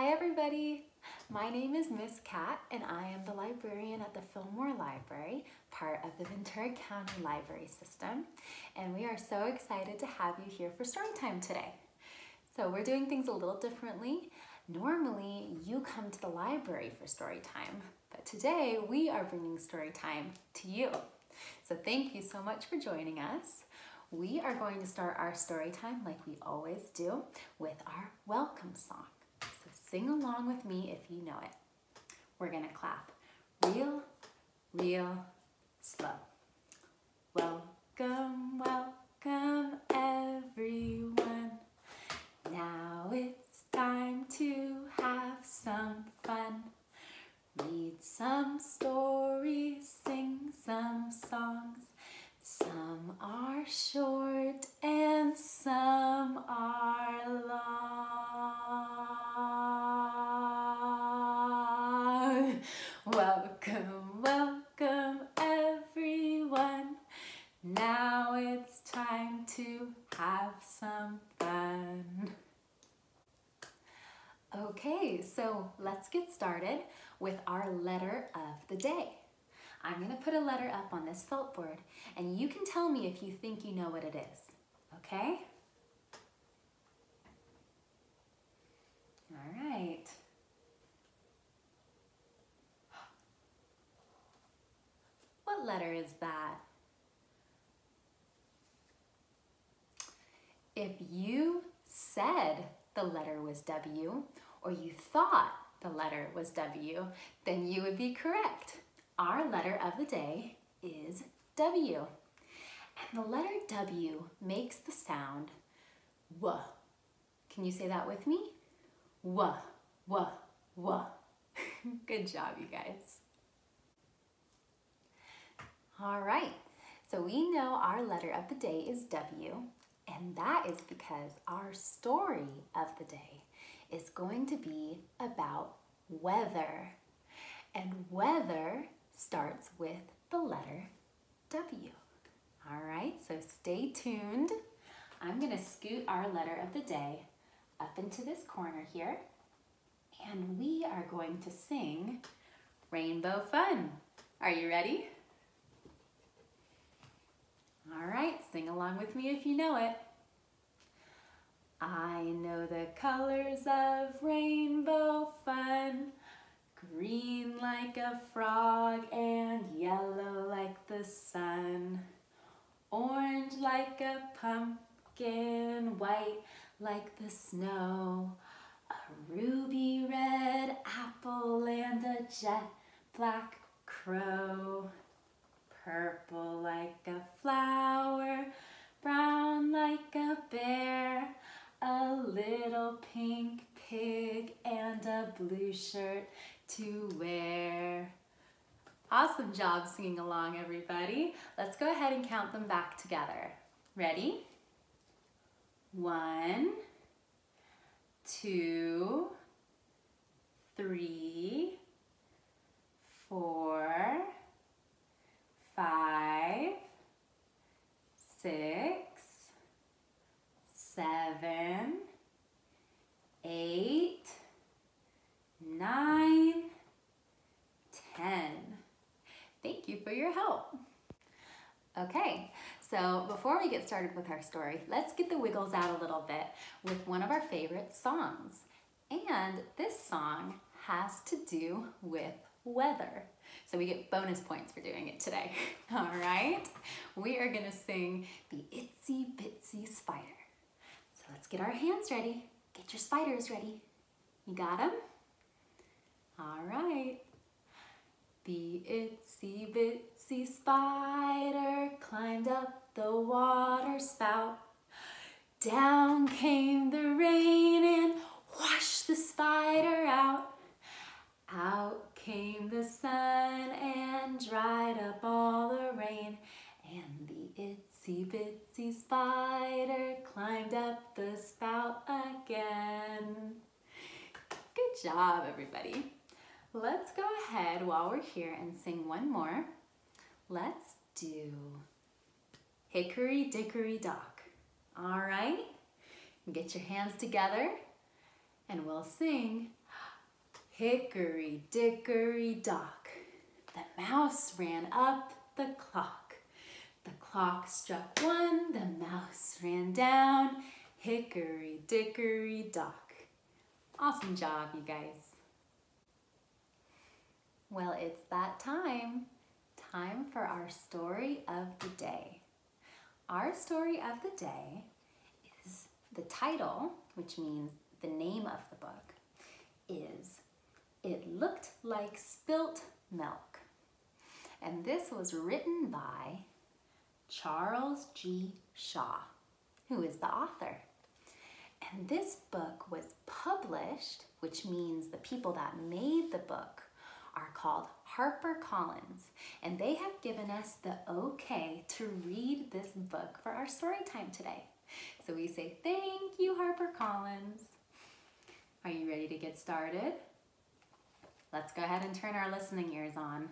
Hi everybody! My name is Miss Kat and I am the librarian at the Fillmore Library, part of the Ventura County Library System, and we are so excited to have you here for Storytime today. So we're doing things a little differently. Normally you come to the library for Storytime, but today we are bringing Storytime to you. So thank you so much for joining us. We are going to start our Storytime like we always do with our welcome song. So sing along with me if you know it. We're gonna clap real, real slow. Welcome, welcome everyone. Now it's time to have some fun. Read some stories, sing some songs. Some are short and some are long. Welcome, welcome everyone. Now it's time to have some fun. Okay, so let's get started with our letter of the day. I'm going to put a letter up on this felt board and you can tell me if you think you know what it is, okay? All right. What letter is that? If you said the letter was W or you thought the letter was W, then you would be correct. Our letter of the day is W. And the letter W makes the sound W. Can you say that with me? W, W, W. Good job, you guys. All right, so we know our letter of the day is W, and that is because our story of the day is going to be about weather. And weather starts with the letter W. All right, so stay tuned. I'm gonna scoot our letter of the day up into this corner here, and we are going to sing Rainbow Fun. Are you ready? All right, sing along with me if you know it. I know the colors of rainbow fun. Green like a frog and yellow like the sun. Orange like a pumpkin, white like the snow. A ruby red apple and a jet black crow. Purple like a flower, brown like a bear. A little pink pig and a blue shirt to wear. Awesome job singing along, everybody. Let's go ahead and count them back together. Ready? 1, 2, 3, 4, 5, 6, 7, 8, 9, 10. Thank you for your help. Okay, so before we get started with our story, let's get the wiggles out a little bit with one of our favorite songs. And this song has to do with weather. So we get bonus points for doing it today. All right, we are gonna sing the Itsy Bitsy Spider. So let's get our hands ready. Get your spiders ready. You got them? All right. The itsy bitsy spider climbed up the water spout. Down came the rain and washed the spider out. Out came the sun and dried up all the rain. And the itsy bitsy spider climbed up the spout again. Good job, everybody. Let's go ahead while we're here and sing one more. Let's do Hickory Dickory Dock. All right, get your hands together and we'll sing Hickory dickory dock, the mouse ran up the clock. The clock struck one, the mouse ran down. Hickory dickory dock. Awesome job, you guys. Well, it's that time. Time for our story of the day. Our story of the day is the title, which means the name of the book, is It Looked Like Spilt Milk. And this was written by Charles G. Shaw, who is the author. And this book was published, which means the people that made the book are called HarperCollins, and they have given us the okay to read this book for our story time today. So we say thank you, HarperCollins. Are you ready to get started? Let's go ahead and turn our listening ears on.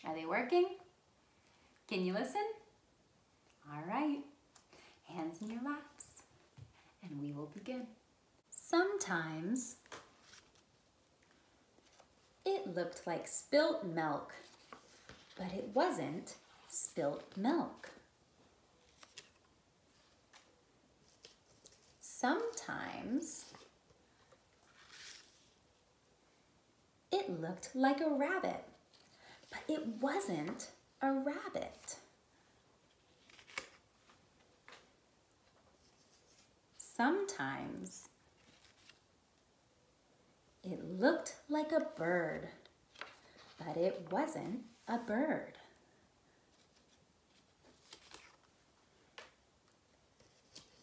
Are they working? Can you listen? All right, hands in your laps, and we will begin. Sometimes it looked like spilt milk, but it wasn't spilt milk. Sometimes it looked like a rabbit, but it wasn't a rabbit. Sometimes it looked like a bird, but it wasn't a bird.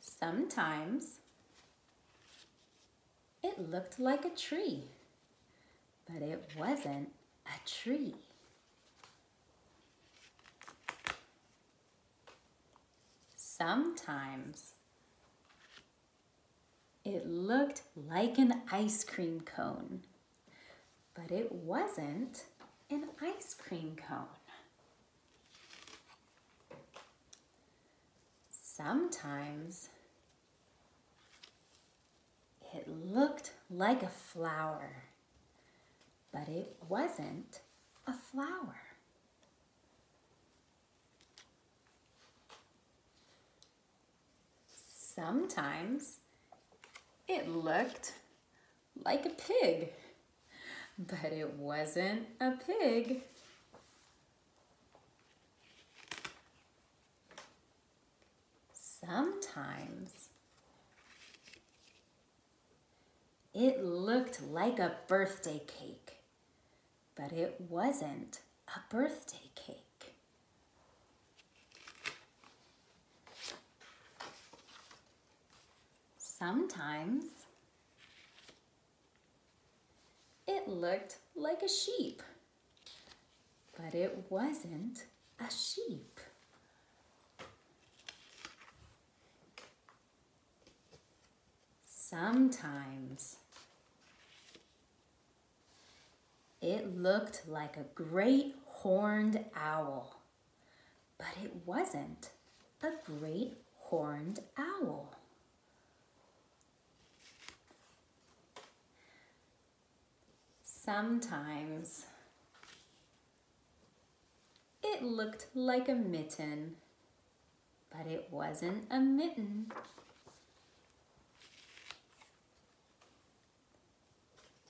Sometimes it looked like a tree, but it wasn't a tree. Sometimes it looked like an ice cream cone, but it wasn't an ice cream cone. Sometimes it looked like a flower, but it wasn't a flower. Sometimes it looked like a pig, but it wasn't a pig. Sometimes it looked like a birthday cake, but it wasn't a birthday cake. Sometimes it looked like a sheep, but it wasn't a sheep. Sometimes it looked like a great horned owl, but it wasn't a great horned owl. Sometimes it looked like a mitten, but it wasn't a mitten.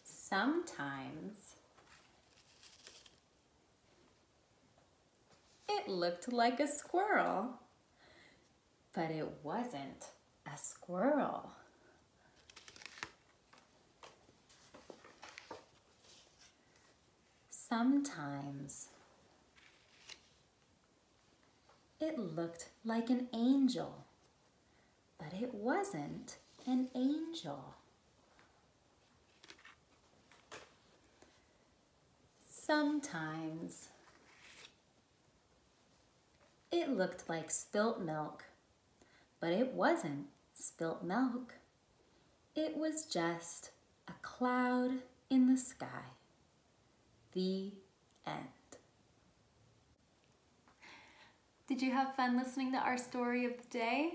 Sometimes it looked like a squirrel, but it wasn't a squirrel. Sometimes it looked like an angel, but it wasn't an angel. Sometimes it looked like spilt milk, but it wasn't spilt milk. It was just a cloud in the sky. The end. Did you have fun listening to our story of the day?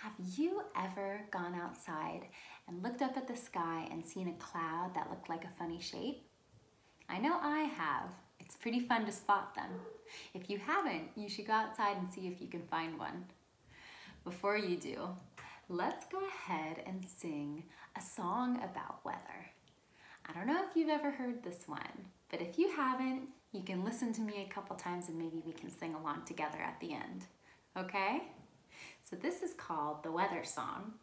Have you ever gone outside and looked up at the sky and seen a cloud that looked like a funny shape? I know I have. It's pretty fun to spot them. If you haven't, you should go outside and see if you can find one. Before you do, let's go ahead and sing a song about weather. I don't know if you've ever heard this one, but if you haven't, you can listen to me a couple times and maybe we can sing along together at the end, okay? So this is called the weather song,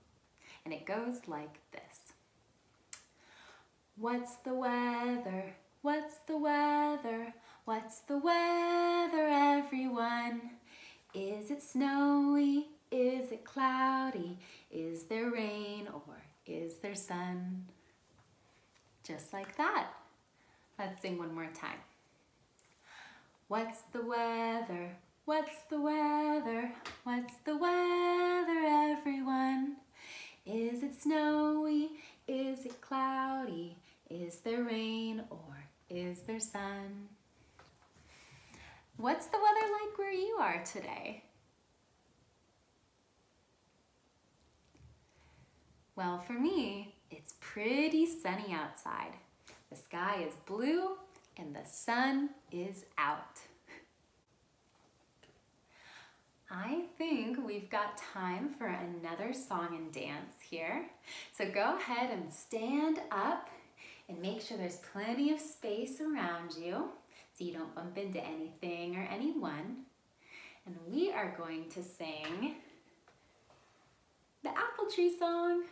and it goes like this. What's the weather? What's the weather? What's the weather, everyone? Is it snowy? Is it cloudy? Is there rain or is there sun? Just like that. Let's sing one more time. What's the weather? What's the weather? What's the weather, everyone? Is it snowy? Is it cloudy? Is there rain or is there sun? What's the weather like where you are today? Well, for me, it's pretty sunny outside. The sky is blue and the sun is out. I think we've got time for another song and dance here. So go ahead and stand up and make sure there's plenty of space around you so you don't bump into anything or anyone. And we are going to sing the apple tree song.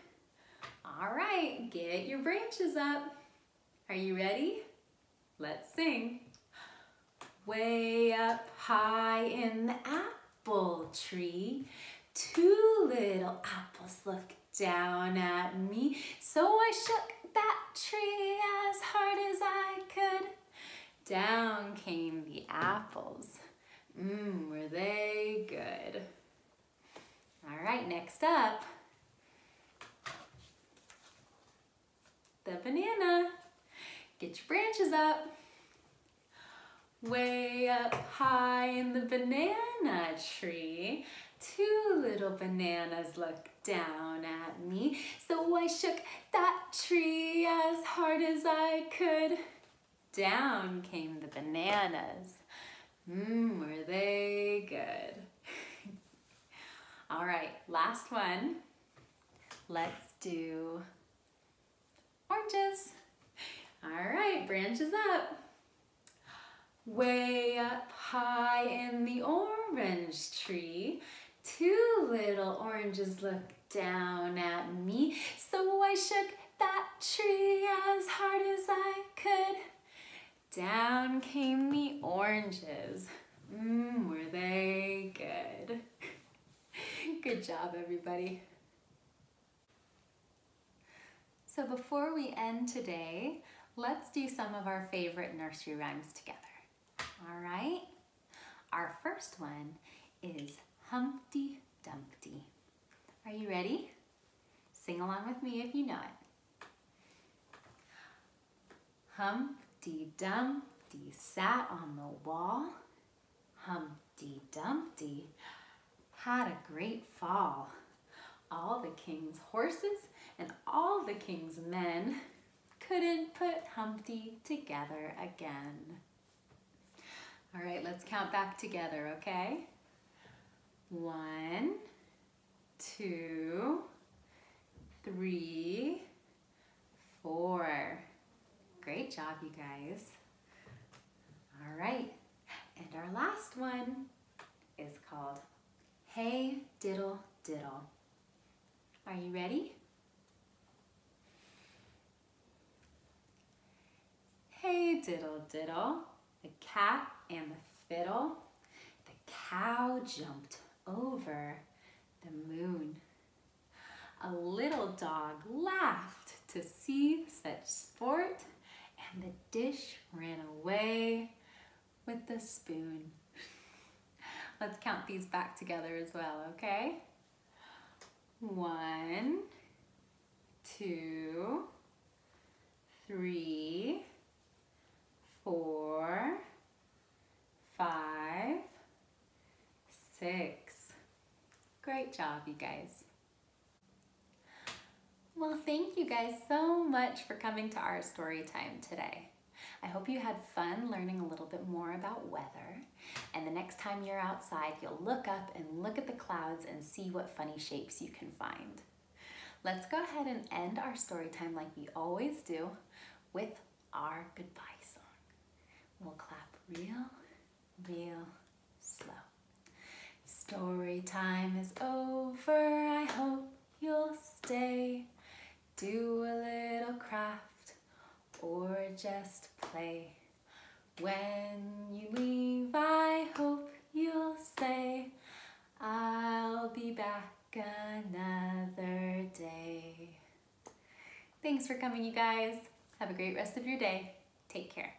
All right, get your branches up. Are you ready? Let's sing. Way up high in the apple tree, two little apples looked down at me. So I shook that tree as hard as I could. Down came the apples. Were they good? All right, next up, the banana. Get your branches up. Way up high in the banana tree, two little bananas looked down at me. So I shook that tree as hard as I could. Down came the bananas. Were they good? All right, last one. Let's do oranges. All right, branches up. Way up high in the orange tree, two little oranges looked down at me. So I shook that tree as hard as I could. Down came the oranges. Were they good? Good job, everybody. So before we end today, let's do some of our favorite nursery rhymes together. All right, our first one is Humpty Dumpty. Are you ready? Sing along with me if you know it. Humpty Dumpty sat on the wall. Humpty Dumpty had a great fall. All the king's horses and all the king's men couldn't put Humpty together again. All right, let's count back together, okay? 1, 2, 3, 4. Great job, you guys. All right, and our last one is called Hey Diddle Diddle. Are you ready? Hey diddle diddle, the cat and the fiddle, the cow jumped over the moon. A little dog laughed to see such sport, and the dish ran away with the spoon. Let's count these back together as well, okay? 1, 2, 3, 4, 5, 6. Great job, you guys. Well, thank you guys so much for coming to our story time today. I hope you had fun learning a little bit more about weather. And the next time you're outside, you'll look up and look at the clouds and see what funny shapes you can find. Let's go ahead and end our story time like we always do with our goodbye song. We'll clap real slow. Story time is over, I hope you'll stay. Do a little craft or just play. When you leave, I hope you'll say, I'll be back another day. Thanks for coming, you guys. Have a great rest of your day. Take care.